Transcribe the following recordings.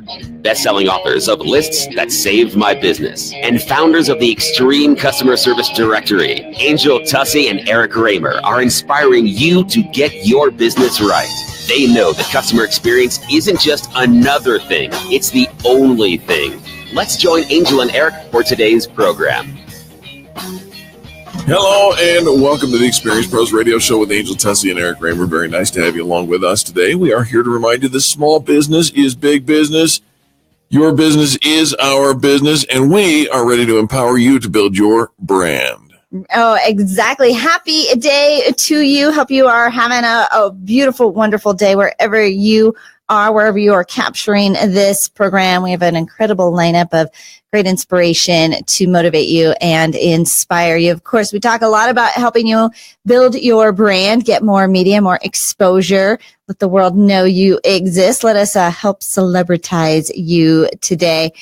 Best-selling authors of Lists That Saved My Business, and founders of the Extreme Customer Service Directory, Angel Tussey and Eric Raymer are inspiring you to get your business right. They know the customer experience isn't just another thing, it's the only thing. Let's join Angel and Eric for today's program. Hello and welcome to the Experience Pros Radio Show with Angel Tussey and Eric Raymer. Very nice to have you along with us today. We are here to remind you that small business is big business. Your business is our business, and we are ready to empower you to build your brand. Oh, exactly. Happy day to you. Hope you are having a beautiful, wonderful day wherever you are, wherever you are capturing this program. We have an incredible lineup of great inspiration to motivate you and inspire you. Of course, we talk a lot about helping you build your brand, get more media, more exposure, let the world know you exist. Let us help celebritize you today.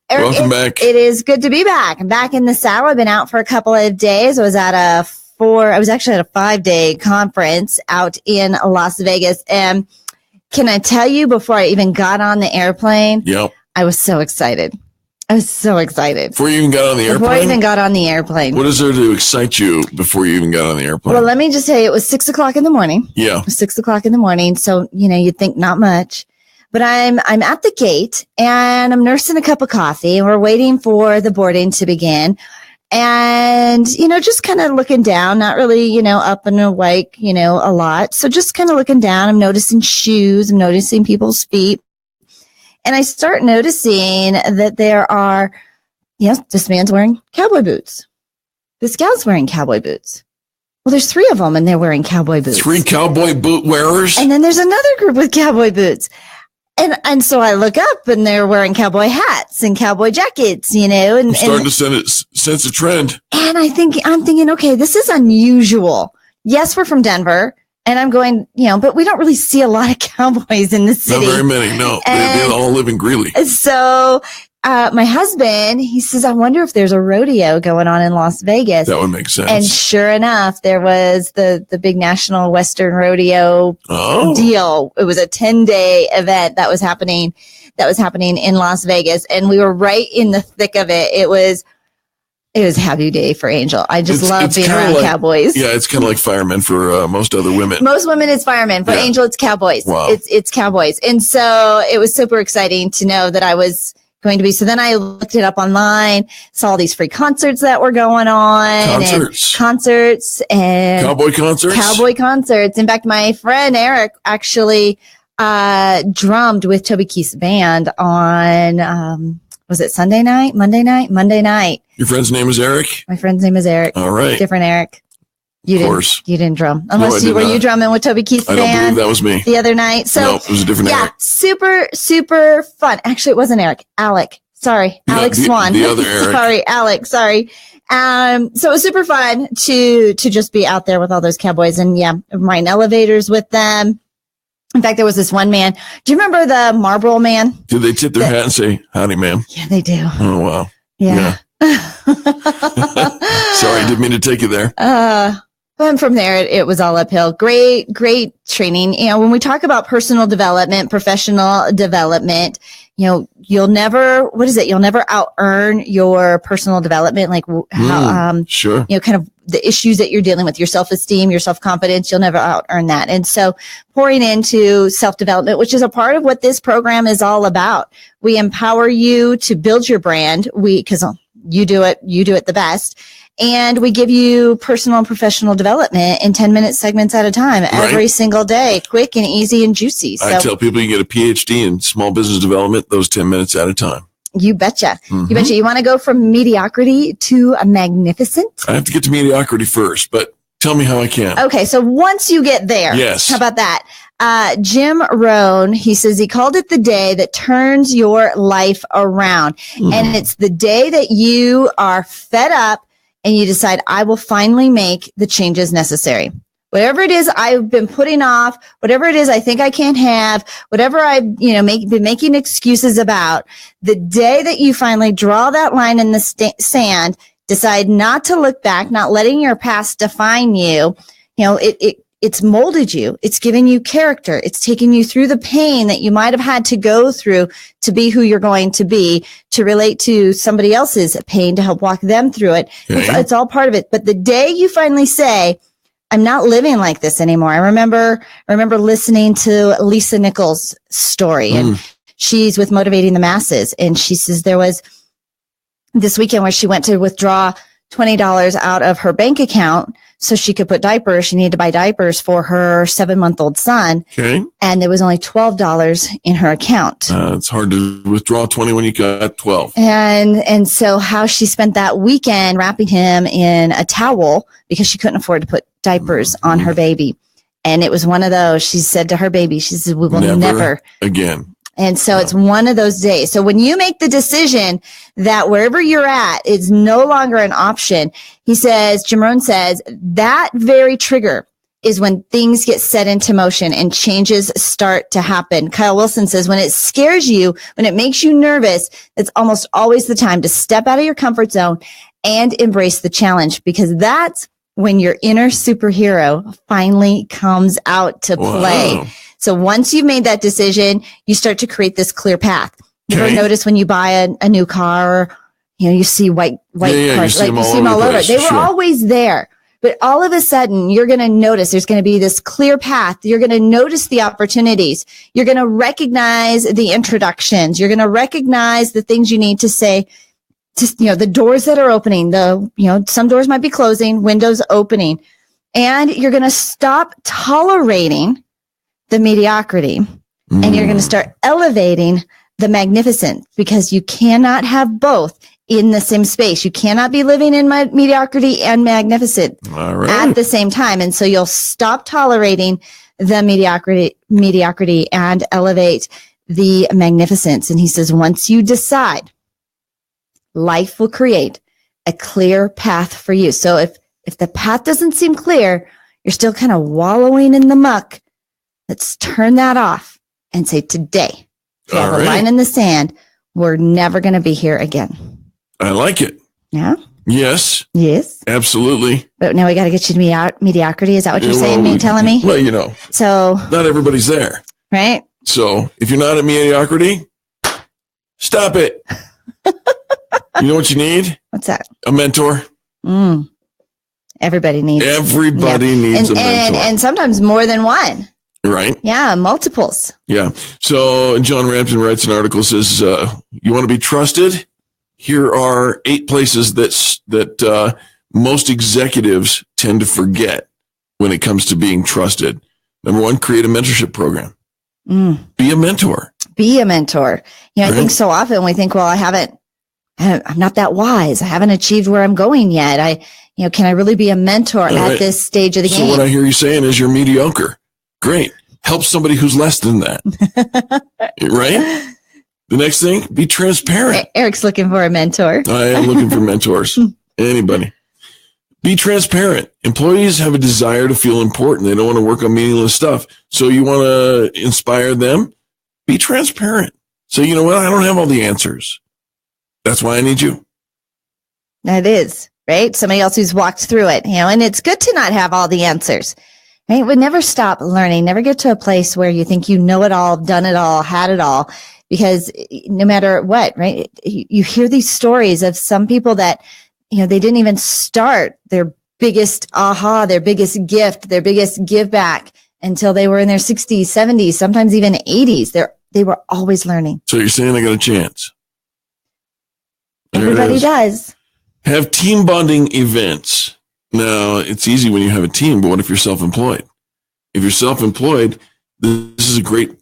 Eric, Welcome back. It is good to be back. I'm back in the saddle. I've been out for a couple of days. I was actually at a 5-day conference out in Las Vegas. And can I tell you, before I even got on the airplane, Yep. I was so excited. Before you even got on the airplane? Before I even got on the airplane. What is there to excite you before you even got on the airplane? Well, let me just tell you, it was 6 o'clock in the morning. Yeah. It was 6 o'clock in the morning. So, you'd think not much. But I'm at the gate and I'm nursing a cup of coffee and we're waiting for the boarding to begin. And, just kind of looking down, not really, up and awake, a lot. So just kind of looking down, I'm noticing shoes, I'm noticing people's feet. And I start noticing that there are, this man's wearing cowboy boots. This gal's wearing cowboy boots. Well, there's 3 of them and they're wearing cowboy boots. 3 cowboy boot wearers? And then there's another group with cowboy boots. And so I look up and they're wearing cowboy hats and cowboy jackets, and I'm starting to sense a trend. And I'm thinking, okay, this is unusual. Yes, we're from Denver. And I'm going, but we don't really see a lot of cowboys in the city. Not very many, no. They all live in Greeley. So my husband, he says, I wonder if there's a rodeo going on in Las Vegas. That would make sense. And sure enough, there was the big National Western Rodeo deal. It was a 10-day event that was happening in Las Vegas. And we were right in the thick of it. It was a happy day for Angel. I just love being around cowboys. Yeah, it's kind of like firemen for most other women. Most women, it's firemen. For Angel, it's cowboys. Wow. It's cowboys. And so it was super exciting to know that I was going to be. So then I looked it up online, saw all these free concerts that were going on. Concerts and cowboy concerts. Cowboy concerts. In fact, my friend Eric actually drummed with Toby Keith's band on was it Sunday night? Monday night. Your friend's name is Eric? My friend's name is Eric. All right. Different Eric. Of course. You didn't drum. Unless were you drumming with Toby Keith's band? I don't believe that was me. The other night. So, no, it was a different Eric. Super, super fun. Actually, it wasn't Eric. Alec. Sorry. Alex Swan. The other Eric. Sorry, Alex. Sorry. So it was super fun to just be out there with all those cowboys and riding elevators with them. In fact, there was this one man. Do you remember the Marlboro Man? Did they tip their hat and say, howdy, ma'am? Yeah, they do. Oh, wow. Yeah. Sorry, didn't mean to take you there. But from there, it was all uphill. Great training. When we talk about personal development, professional development, you'll never out-earn your personal development. Like how, sure. Kind of the issues that you're dealing with, your self-esteem, your self-confidence, you'll never out-earn that. And so pouring into self-development, which is a part of what this program is all about. We empower you to build your brand. Because you do it the best. And we give you personal and professional development in 10-minute segments at a time, every single day, quick and easy and juicy. So I tell people you get a PhD in small business development, those 10 minutes at a time. You betcha. Mm-hmm. You betcha. You want to go from mediocrity to a magnificent? I have to get to mediocrity first, but tell me how I can. Okay. So once you get there, yes. How about that? Jim Rohn, he says he called it the day that turns your life around. And it's the day that you are fed up and you decide, I will finally make the changes necessary. Whatever it is I've been putting off, whatever it is I think I can't have, whatever I've been making excuses about, the day that you finally draw that line in the sand, decide not to look back, not letting your past define you, it it's molded you. It's given you character. It's taken you through the pain that you might have had to go through to be who you're going to be, to relate to somebody else's pain, to help walk them through it. Okay. It's all part of it. But the day you finally say, I'm not living like this anymore. I remember listening to Lisa Nichols' story, and she's with Motivating the Masses. And she says there was this weekend where she went to withdraw $20 out of her bank account so she could put diapers. She needed to buy diapers for her 7-month-old son. Okay. And there was only $12 in her account. It's hard to withdraw 20 when you got 12. And so how she spent that weekend wrapping him in a towel because she couldn't afford to put diapers on her baby. And it was one of those, she said to her baby, she said, we will never again. And so it's one of those days. So when you make the decision that wherever you're at is no longer an option, he says, Jim Rohn says, that very trigger is when things get set into motion and changes start to happen. Kyle Wilson says, when it scares you, when it makes you nervous, it's almost always the time to step out of your comfort zone and embrace the challenge, because that's when your inner superhero finally comes out to play. Wow. So once you've made that decision, you start to create this clear path. You ever notice when you buy a new car, or, you see white cars, you see them all over. They were always there. But all of a sudden, you're going to notice there's going to be this clear path. You're going to notice the opportunities. You're going to recognize the introductions. You're going to recognize the things you need to say. Just, the doors that are opening, some doors might be closing, windows opening, and you're going to stop tolerating the mediocrity, and you're going to start elevating the magnificent, because you cannot have both in the same space. You cannot be living in mediocrity and magnificent at the same time. And so you'll stop tolerating the mediocrity and elevate the magnificence. And he says, once you decide, life will create a clear path for you. So if the path doesn't seem clear, you're still kind of wallowing in the muck. Let's turn that off and say, today, we have a line in the sand. We're never going to be here again. I like it. Yeah? Yes. Yes. Absolutely. But now we got to get you to mediocrity. Is that what you're saying? Telling me? Well, so not everybody's there. Right? So if you're not at mediocrity, stop it. You know what you need? What's that? A mentor. Everybody needs needs a mentor. And sometimes more than one. Right. Yeah, multiples. Yeah. So John Rampton writes an article, says, you want to be trusted? Here are 8 places that most executives tend to forget when it comes to being trusted. Number 1, create a mentorship program. Be a mentor. Be a mentor. I think so often we think, well, I'm not that wise. I haven't achieved where I'm going yet. Can I really be a mentor at this stage of the game? So what I hear you saying is you're mediocre. Great. Help somebody who's less than that. Right? The next thing, be transparent. Eric's looking for a mentor. I am looking for mentors. Anybody. Be transparent. Employees have a desire to feel important. They don't want to work on meaningless stuff. So you want to inspire them? Be transparent. So you know what? I don't have all the answers. That's why I need you. That is, right? Somebody else who's walked through it, and it's good to not have all the answers. Right? We never stop learning, never get to a place where you think you know it all, done it all, had it all, because no matter what, right? You hear these stories of some people that, they didn't even start their biggest aha, their biggest gift, their biggest give back until they were in their 60s, 70s, sometimes even 80s. They were always learning. So you're saying I got a chance? Everybody does. Have team bonding events. Now, it's easy when you have a team, but what if you're self-employed? If you're self-employed, this is a great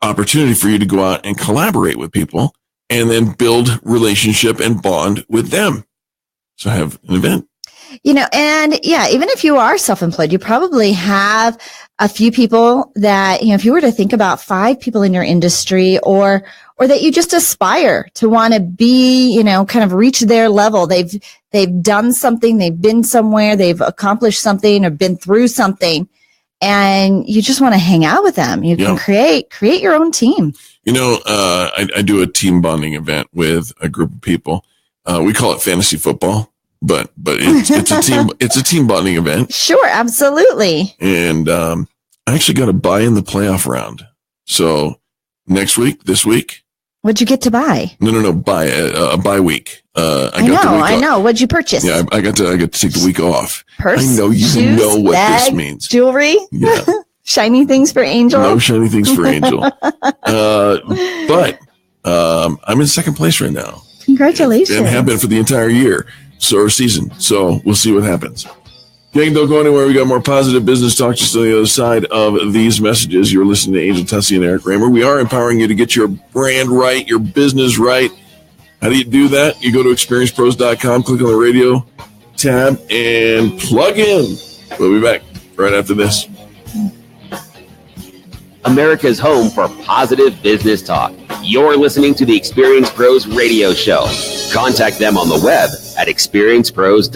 opportunity for you to go out and collaborate with people and then build relationship and bond with them. So have an event. And yeah, even if you are self-employed, you probably have a few people that, if you were to think about 5 people in your industry or that you just aspire to want to be, kind of reach their level. They've done something, they've been somewhere, they've accomplished something or been through something, and you just want to hang out with them. You can create your own team. I do a team bonding event with a group of people. We call it fantasy football. but it's a team bonding event. Sure, absolutely. And I actually got to buy in the playoff round. So this week. What'd you get to buy? No, buy a bye week. I know. What'd you purchase? Yeah, I got to take the week off. Purse, I know you shoes, know what bag, this means. Jewelry, Yeah. shiny things for Angel. No shiny things for Angel. But I'm in second place right now. Congratulations. And have been for the entire year or season. So we'll see what happens. Gang, don't go anywhere. We got more positive business talk just on the other side of these messages. You're listening to Angel Tussey and Eric Raymer. We are empowering you to get your brand right, your business right. How do you do that? You go to experiencepros.com, click on the radio tab, and plug in. We'll be back right after this. America's home for positive business talk. You're listening to the Experience Pros radio show. Contact them on the web at experiencepros.com.